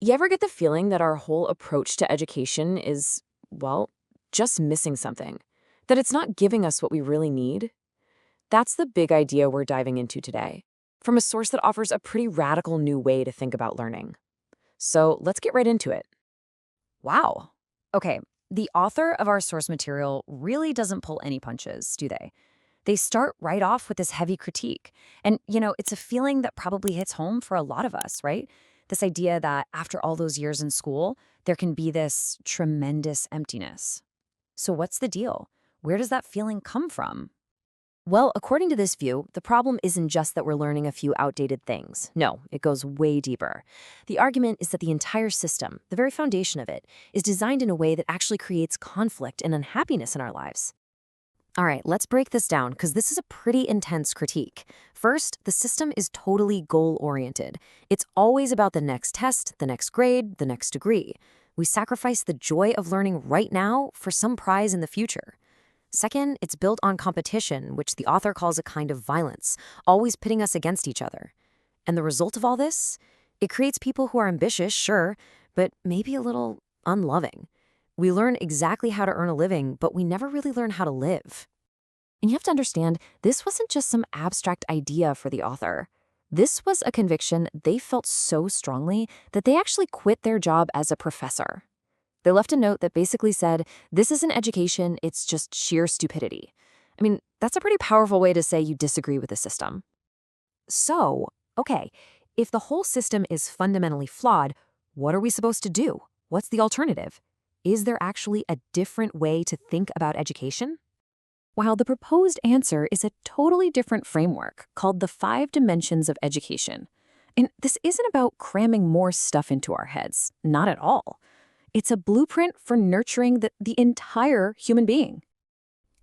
You ever get the feeling that our whole approach to education is, well, just missing something? That it's not giving us what we really need? That's the big idea we're diving into today, from a source that offers a pretty radical new way to think about learning. So let's get right into it. Wow. Okay, the author of our source material really doesn't pull any punches, do they? They start right off with this heavy critique. And, it's a feeling that probably hits home for a lot of us, right? This idea that after all those years in school, there can be this tremendous emptiness. So, what's the deal? Where does that feeling come from? Well, according to this view, the problem isn't just that we're learning a few outdated things. No, it goes way deeper. The argument is that the entire system, the very foundation of it, is designed in a way that actually creates conflict and unhappiness in our lives. All right, let's break this down because this is a pretty intense critique. First, the system is totally goal-oriented. It's always about the next test, the next grade, the next degree. We sacrifice the joy of learning right now for some prize in the future. Second, it's built on competition, which the author calls a kind of violence, always pitting us against each other. And the result of all this? It creates people who are ambitious, sure, but maybe a little unloving. We learn exactly how to earn a living, but we never really learn how to live. And you have to understand, this wasn't just some abstract idea for the author. This was a conviction they felt so strongly that they actually quit their job as a professor. They left a note that basically said, "This isn't education, it's just sheer stupidity." I mean, that's a pretty powerful way to say you disagree with the system. So, okay, if the whole system is fundamentally flawed, what are we supposed to do? What's the alternative? Is there actually a different way to think about education? While the proposed answer is a totally different framework called the 5 dimensions of education. And this isn't about cramming more stuff into our heads, not at all. It's a blueprint for nurturing the entire human being.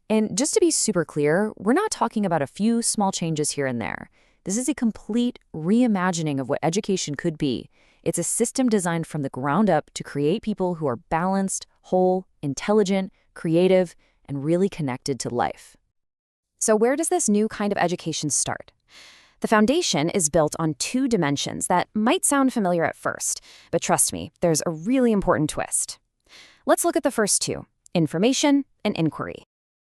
And just to be super clear, we're not talking about a few small changes here and there. This is a complete reimagining of what education could be. It's a system designed from the ground up to create people who are balanced, whole, intelligent, creative, and really connected to life. So where does this new kind of education start? The foundation is built on 2 dimensions that might sound familiar at first, but trust me, there's a really important twist. Let's look at the first two, information and inquiry.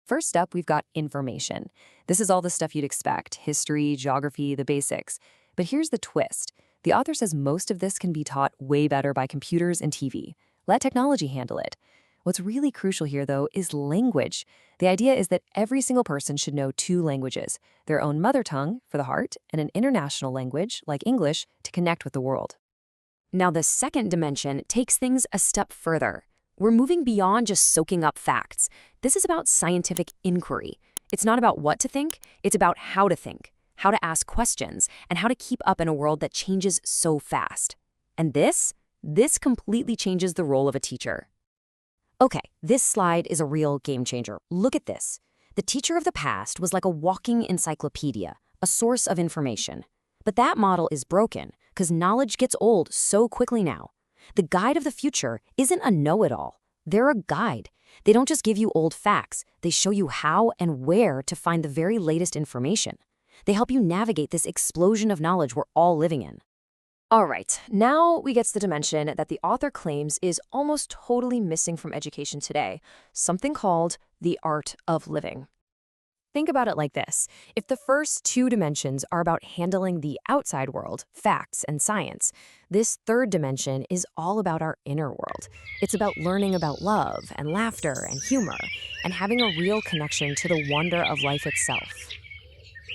First up, we've got information. This is all the stuff you'd expect, history, geography, the basics. But here's the twist. The author says most of this can be taught way better by computers and TV. Let technology handle it. What's really crucial here, though, is language. The idea is that every single person should know 2 languages, their own mother tongue for the heart and an international language, like English, to connect with the world. Now, the second dimension takes things a step further. We're moving beyond just soaking up facts. This is about scientific inquiry. It's not about what to think, it's about how to ask questions, and how to keep up in a world that changes so fast. And this completely changes the role of a teacher. Okay, this slide is a real game changer. Look at this. The teacher of the past was like a walking encyclopedia, a source of information. But that model is broken because knowledge gets old so quickly now. The guide of the future isn't a know-it-all. They're a guide. They don't just give you old facts. They show you how and where to find the very latest information. They help you navigate this explosion of knowledge we're all living in. All right, now we get to the dimension that the author claims is almost totally missing from education today, something called the art of living. Think about it like this. If the first 2 dimensions are about handling the outside world, facts and science, this third dimension is all about our inner world. It's about learning about love and laughter and humor and having a real connection to the wonder of life itself.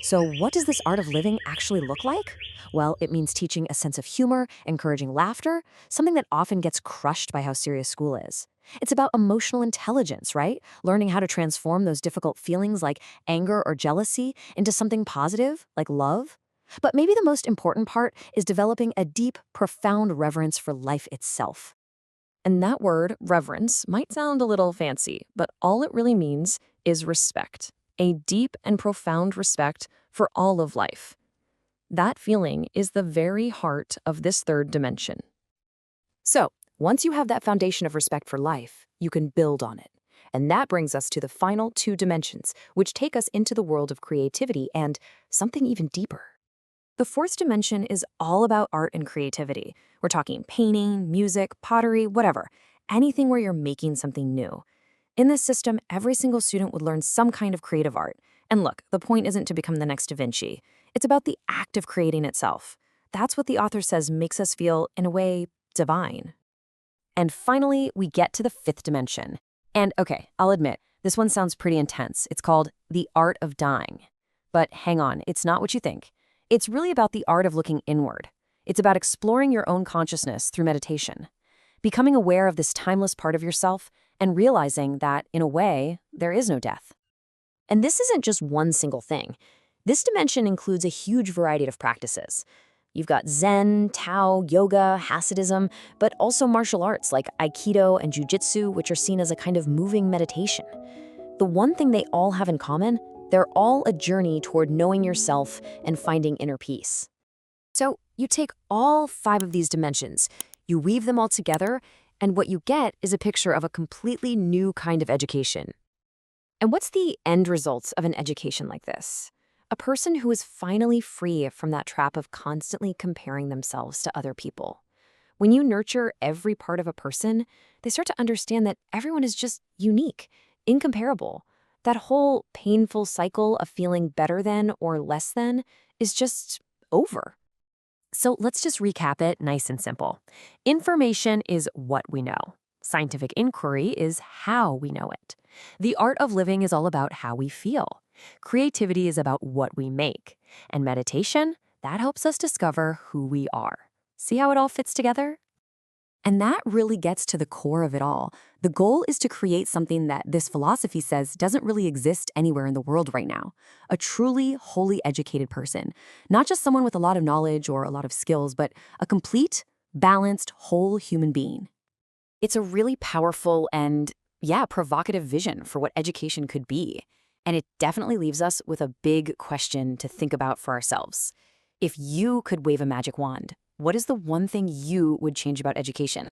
So what does this art of living actually look like? Well, it means teaching a sense of humor, encouraging laughter, something that often gets crushed by how serious school is. It's about emotional intelligence, right? Learning how to transform those difficult feelings like anger or jealousy into something positive, like love. But maybe the most important part is developing a deep, profound reverence for life itself. And that word, reverence, might sound a little fancy, but all it really means is respect. A deep and profound respect for all of life. That feeling is the very heart of this third dimension. So, once you have that foundation of respect for life, you can build on it. And that brings us to the final 2 dimensions, which take us into the world of creativity and something even deeper. The 4th dimension is all about art and creativity, We're talking painting, music, pottery, whatever. Anything where you're making something new. In this system, every single student would learn some kind of creative art. And look, the point isn't to become the next Da Vinci. It's about the act of creating itself. That's what the author says makes us feel, in a way, divine. And finally, we get to the fifth dimension. And okay, I'll admit, this one sounds pretty intense. It's called the art of dying. But hang on, it's not what you think. It's really about the art of looking inward. It's about exploring your own consciousness through meditation, becoming aware of this timeless part of yourself, and realizing that, in a way, there is no death. And this isn't just one single thing. This dimension includes a huge variety of practices. You've got Zen, Tao, yoga, Hasidism, but also martial arts like Aikido and Jiu-Jitsu, which are seen as a kind of moving meditation. The one thing they all have in common, they're all a journey toward knowing yourself and finding inner peace. So you take all 5 of these dimensions, you weave them all together, and what you get is a picture of a completely new kind of education. And what's the end results of an education like this? A person who is finally free from that trap of constantly comparing themselves to other people. When you nurture every part of a person, they start to understand that everyone is just unique, incomparable. That whole painful cycle of feeling better than or less than is just over. So let's just recap it nice and simple. Information is what we know. Scientific inquiry is how we know it. The art of living is all about how we feel. Creativity is about what we make. And meditation, that helps us discover who we are. See how it all fits together? And that really gets to the core of it all. The goal is to create something that this philosophy says doesn't really exist anywhere in the world right now. A truly, wholly educated person. Not just someone with a lot of knowledge or a lot of skills, but a complete, balanced, whole human being. It's a really powerful and, provocative vision for what education could be. And it definitely leaves us with a big question to think about for ourselves. If you could wave a magic wand, what is the one thing you would change about education?